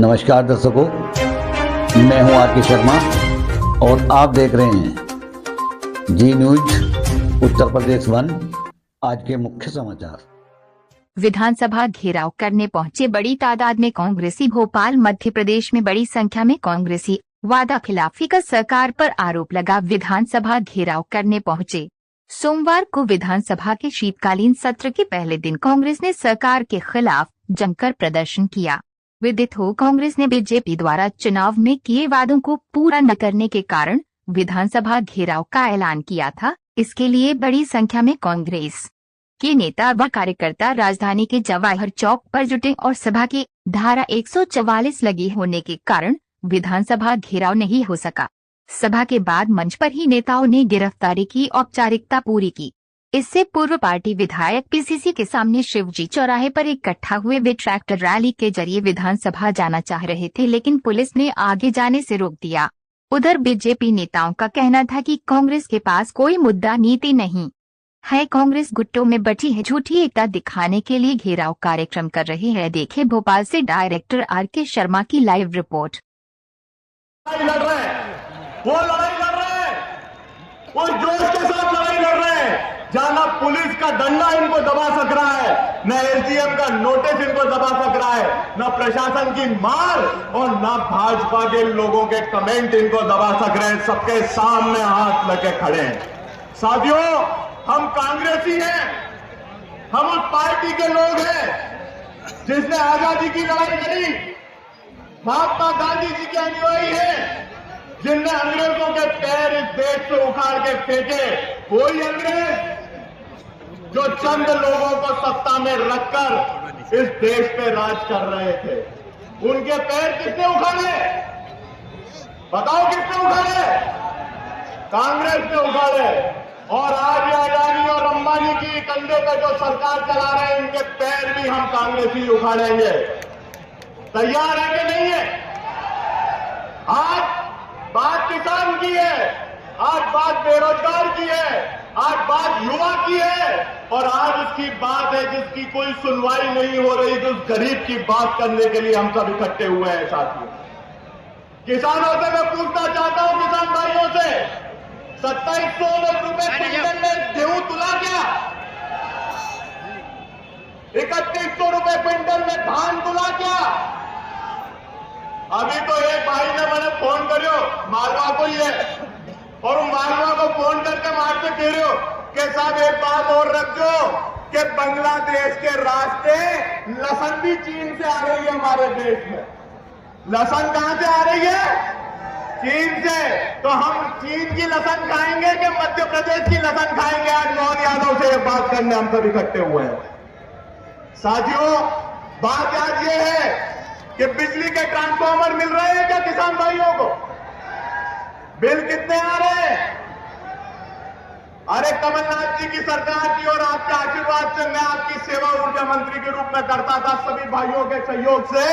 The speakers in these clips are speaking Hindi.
नमस्कार दर्शकों, मैं हूं आर के शर्मा और आप देख रहे हैं जी न्यूज उत्तर प्रदेश 1। आज के मुख्य समाचार। विधानसभा घेराव करने पहुंचे बड़ी तादाद में कांग्रेसी। भोपाल मध्य प्रदेश में बड़ी संख्या में कांग्रेसी वादा खिलाफी का सरकार पर आरोप लगा। विधानसभा घेराव करने पहुंचे। सोमवार को विधानसभा के शीतकालीन सत्र के पहले दिन कांग्रेस ने सरकार के खिलाफ जमकर प्रदर्शन किया। विदित हो, कांग्रेस ने बीजेपी द्वारा चुनाव में किए वादों को पूरा न करने के कारण विधानसभा घेराव का ऐलान किया था। इसके लिए बड़ी संख्या में कांग्रेस के नेता व कार्यकर्ता राजधानी के जवाहर चौक पर जुटे और सभा की धारा 144 लगी होने के कारण विधानसभा घेराव नहीं हो सका। सभा के बाद मंच पर ही नेताओं ने गिरफ्तारी की औपचारिकता पूरी की। इससे पूर्व पार्टी विधायक पीसीसी के सामने शिवजी चौराहे पर इकट्ठा हुए। वे ट्रैक्टर रैली के जरिए विधानसभा जाना चाह रहे थे, लेकिन पुलिस ने आगे जाने से रोक दिया। उधर बीजेपी नेताओं का कहना था कि कांग्रेस के पास कोई मुद्दा नीति नहीं है, कांग्रेस गुट्टों में बची है। झूठी एकता दिखाने के लिए घेराव कार्यक्रम कर रही है। देखे भोपाल से डायरेक्टर आर के शर्मा की लाइव रिपोर्ट। वो लड़ाई लड़ रहे हैं, वो जोश के साथ लड़ाई लड़ रहे हैं। जहां ना पुलिस का डंडा इनको दबा सक रहा है, न एसडीएम का नोटिस इनको दबा सक रहा है, न प्रशासन की मार और न भाजपा के लोगों के कमेंट इनको दबा सक रहे हैं। सबके सामने हाथ लगे खड़े हैं। साथियों, हम कांग्रेसी हैं, हम उस पार्टी के लोग हैं जिसने आजादी की लड़ाई लड़ी, महात्मा गांधी जी के अनुयायी हैं, जिनने अंग्रेजों के पैर इस देश से उखाड़ के फेंके। कोई अंग्रेज जो चंद लोगों को सत्ता में रखकर इस देश पे राज कर रहे थे, उनके पैर किसने उखाड़े? बताओ किसने उखाड़े? कांग्रेस ने उखाड़े। और आज ये अडानी और अंबानी की कंधे पे जो सरकार चला रहे हैं, इनके पैर भी हम कांग्रेस ही उखाड़ेंगे। तैयार है कि नहीं है? आज बात किसान की है, आज बात बेरोजगार की है, आज बात युवा की है, और आज उसकी बात है जिसकी कोई सुनवाई नहीं हो रही। तो उस गरीब की बात करने के लिए हम सब इकट्ठे हुए हैं। साथियों, किसानों से मैं पूछना चाहता हूं, किसान भाइयों से, 2700 रुपए क्विंटल में गेहूं तुला क्या? 3100 रुपए क्विंटल में धान तुला क्या? अभी तो एक भाई ने मैंने फोन करो, मालवा को ही है, और मालवा को फोन करके मारते कह रहे हो कि साहब एक बात और रखो कि बांग्लादेश के रास्ते लसन भी चीन से आ रही है हमारे देश में। लसन कहां से आ रही है? चीन से। तो हम चीन की लसन खाएंगे कि मध्य प्रदेश की लसन खाएंगे? आज मोहन यादव से ये बात करने हम सब इकट्ठे हुए हैं। साथियों, बात आज ये है कि बिजली के ट्रांसफार्मर मिल रहे हैं क्या किसान भाइयों को? बिल कितने आ रहे हैं? अरे कमलनाथ जी की सरकार की और आपके आशीर्वाद से मैं आपकी सेवा ऊर्जा मंत्री के रूप में करता था। सभी भाइयों के सहयोग से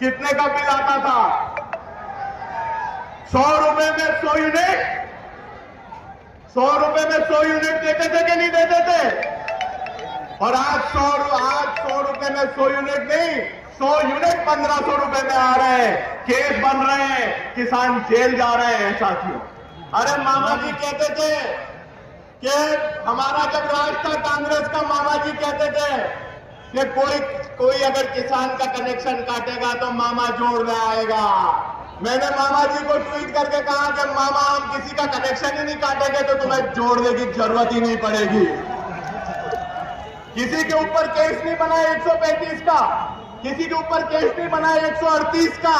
कितने का बिल आता था? 100 रुपए में 100 यूनिट, 100 रुपए में 100 यूनिट देते थे कि नहीं देते थे? और आज 100 रुपए में 100 यूनिट नहीं, 100 यूनिट 1500 रुपए में आ रहे हैं। केस बन रहे हैं, किसान जेल जा रहे हैं। साथियों, अरे मामा जी कहते थे कि हमारा जब राज था कांग्रेस का, मामा जी कहते थे कि कोई अगर किसान का कनेक्शन काटेगा तो मामा जोड़ने आएगा। मैंने मामा जी को ट्वीट करके कहा कि मामा, हम किसी का कनेक्शन ही नहीं काटेंगे तो तुम्हें जोड़ने की जरूरत ही नहीं पड़ेगी। किसी के ऊपर केस नहीं बना 135 का, किसी के ऊपर केस नहीं बना 138 का।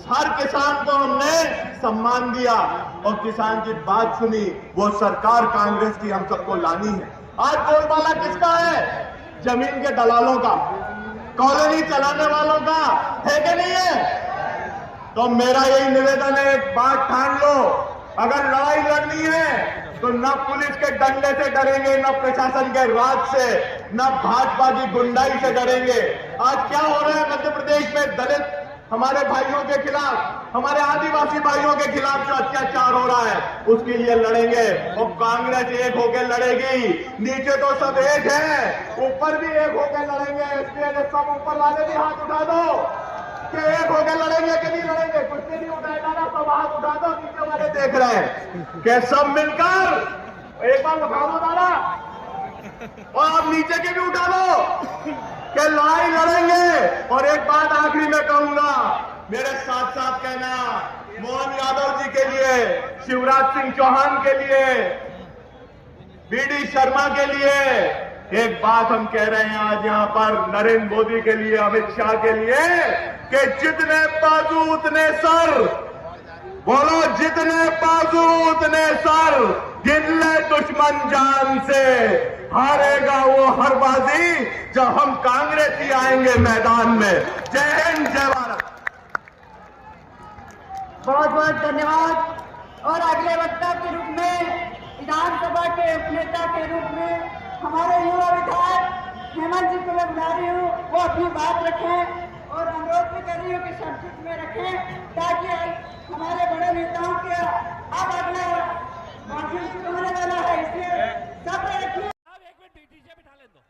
हर किसान को हमने सम्मान दिया और किसान की बात सुनी। वो सरकार कांग्रेस की हम सबको लानी है। आज बोलबाला किसका है? जमीन के दलालों का, कॉलोनी चलाने वालों का है कि नहीं है? तो मेरा यही निवेदन है, एक बात ठान लो, अगर लड़ाई लड़नी है तो न पुलिस के डंडे से डरेंगे, न प्रशासन के राज से, न भाजपा की गुंडाई से डरेंगे। आज क्या हो रहा है मध्य प्रदेश में? दलित हमारे भाइयों के खिलाफ, हमारे आदिवासी भाइयों के खिलाफ जो अत्याचार हो रहा है, उसके लिए लड़ेंगे। और कांग्रेस एक होकर लड़ेगी। नीचे तो सब एक है, ऊपर भी एक होकर लड़ेंगे। इसलिए सब ऊपर वाले भी हाथ उठा दो। कि एक होकर लड़ेंगे कि नहीं लड़ेंगे? कुछ नहीं उठाए डाला तो वहां उठा दो, नीचे वाले देख रहे हैं कि सब मिलकर एक बार उठा दो दादा और अब नीचे के भी उठा दो कि लड़ाई लड़ेंगे। और एक बात आखिरी में कहूंगा, मेरे साथ साथ कहना, मोहन यादव जी के लिए, शिवराज सिंह चौहान के लिए, बीडी शर्मा के लिए एक बात हम कह रहे हैं आज यहां पर, नरेंद्र मोदी के लिए, अमित शाह के लिए, कि जितने बाजू उतने सर, बोलो जितने बाजू उतने सर, गिन ले दुश्मन जान से, हारेगा वो हर बाजी जब हम कांग्रेसी आएंगे मैदान में। जय हिंद, जय भारत। बहुत बहुत धन्यवाद। और अगले वक्ता के रूप में, विधानसभा के उपनेता के रूप में हमारे युवा विधायक हेमंत जी को मैं बुला रही हूँ, वो अपनी बात रखें और अनुरोध भी कर रही हूँ कि संक्षिप्त में रखें, ताकि हमारे बड़े नेताओं के अब अगला भाषण शुरू होने वाला है, इसलिए सब रखिए। अब एक मिनट नीचे बिठा ले दो,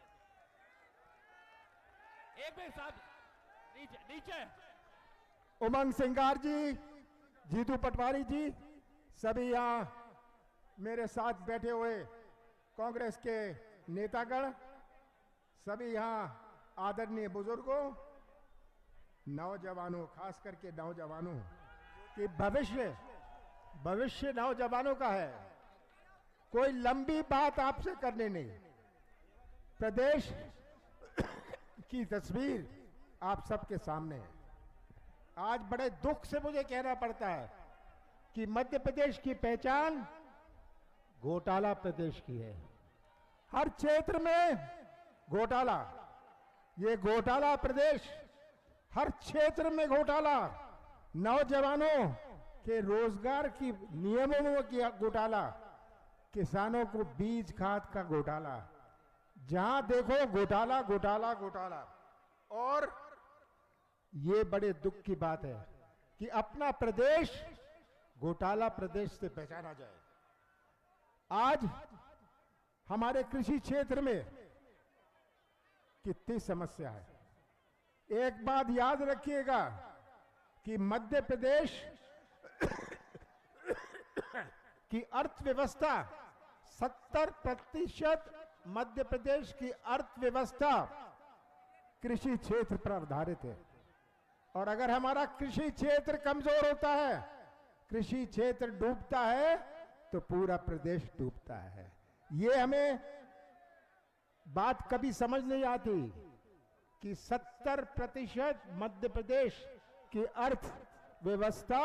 एक मिनट साहब, नीचे नीचे। उमंग सिंगार जी, जीतू पटवारी जी, सभी यहाँ मेरे साथ बैठे हुए कांग्रेस के नेतागण, सभी यहाँ आदरणीय बुजुर्गों, नौजवानों, खास करके नौजवानों कि भविष्य नौजवानों का है। कोई लंबी बात आपसे करने नहीं, प्रदेश की तस्वीर आप सबके सामने है। आज बड़े दुख से मुझे कहना पड़ता है कि मध्य प्रदेश की पहचान घोटाला प्रदेश की है। हर क्षेत्र में घोटाला, ये घोटाला प्रदेश, हर क्षेत्र में घोटाला, नौजवानों के रोजगार की नियमों में घोटाला, किसानों को बीज खाद का घोटाला, जहां देखो घोटाला घोटाला घोटाला। और ये बड़े दुख की बात है कि अपना प्रदेश घोटाला प्रदेश से पहचाना जाए। आज हमारे कृषि क्षेत्र में कितनी समस्या है। एक बात याद रखिएगा कि मध्य प्रदेश की अर्थव्यवस्था 70% मध्य प्रदेश की अर्थव्यवस्था कृषि क्षेत्र पर आधारित है। और अगर हमारा कृषि क्षेत्र कमजोर होता है, कृषि क्षेत्र डूबता है, तो पूरा प्रदेश डूबता है। ये हमें बात कभी समझ नहीं आती कि 70% मध्य प्रदेश की अर्थव्यवस्था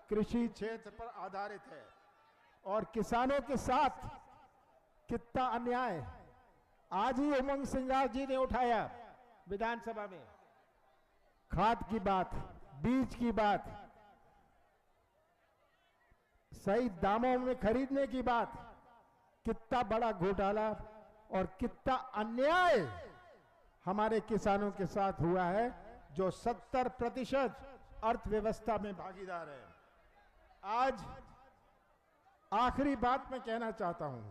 कृषि क्षेत्र पर आधारित है। और किसानों के साथ कितना अन्याय आज ही उमंग सिंगार जी ने उठाया विधानसभा में, खाद की बात, बीज की बात, सही दामों में खरीदने की बात, कितना बड़ा घोटाला और कितना अन्याय हमारे किसानों के साथ हुआ है, जो 70% अर्थव्यवस्था में भागीदार है। आज आखिरी बात मैं कहना चाहता हूं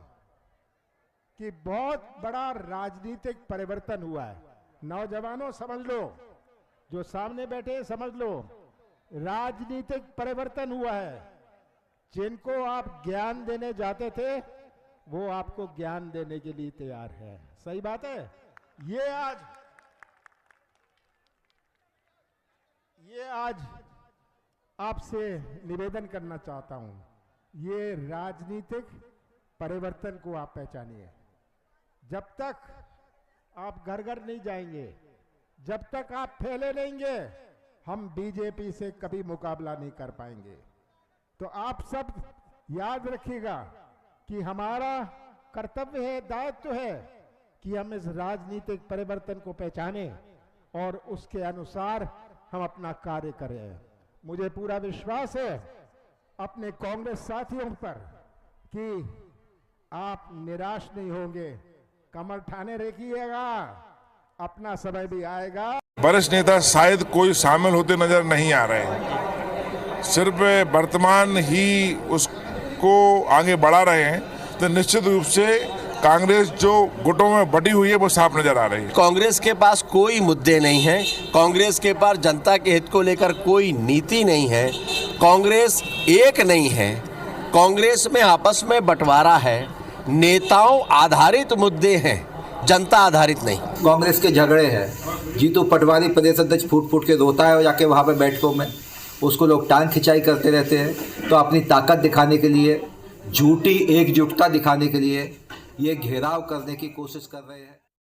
कि बहुत बड़ा राजनीतिक परिवर्तन हुआ है। नौजवानों समझ लो, जो सामने बैठे समझ लो, राजनीतिक परिवर्तन हुआ है। जिनको आप ज्ञान देने जाते थे, वो आपको ज्ञान देने के लिए तैयार है। सही बात है। ये आज आपसे निवेदन करना चाहता हूं, ये राजनीतिक परिवर्तन को आप पहचानिए। जब तक आप घर घर नहीं जाएंगे, जब तक आप फैले लेंगे, हम बीजेपी से कभी मुकाबला नहीं कर पाएंगे। तो आप सब याद रखिएगा कि हमारा कर्तव्य है, दायित्व है कि हम इस राजनीतिक परिवर्तन को पहचानें और उसके अनुसार हम अपना कार्य करें। मुझे पूरा विश्वास है अपने कांग्रेस साथियों पर कि आप निराश नहीं होंगे, कमर ठाने रखिएगा, अपना समय भी आएगा। वरिष्ठ नेता शायद कोई शामिल होते नजर नहीं आ रहे, सिर्फ वर्तमान ही उसको आगे बढ़ा रहे हैं। तो निश्चित रूप से कांग्रेस जो गुटों में बटी हुई है वो साफ नजर आ रही है। कांग्रेस के पास कोई मुद्दे नहीं हैं, कांग्रेस के पास जनता के हित को लेकर कोई नीति नहीं है, कांग्रेस एक नहीं है, कांग्रेस में आपस में बंटवारा है, नेताओं आधारित मुद्दे हैं, जनता आधारित नहीं। कांग्रेस के झगड़े हैं, जीतू पटवारी प्रदेश अध्यक्ष फूट फूट के रोता है और जाके वहाँ पे बैठकों में उसको लोग टांग खिंचाई करते रहते हैं। तो अपनी ताकत दिखाने के लिए, झूठी एकजुटता दिखाने के लिए ये घेराव करने की कोशिश कर रहे हैं।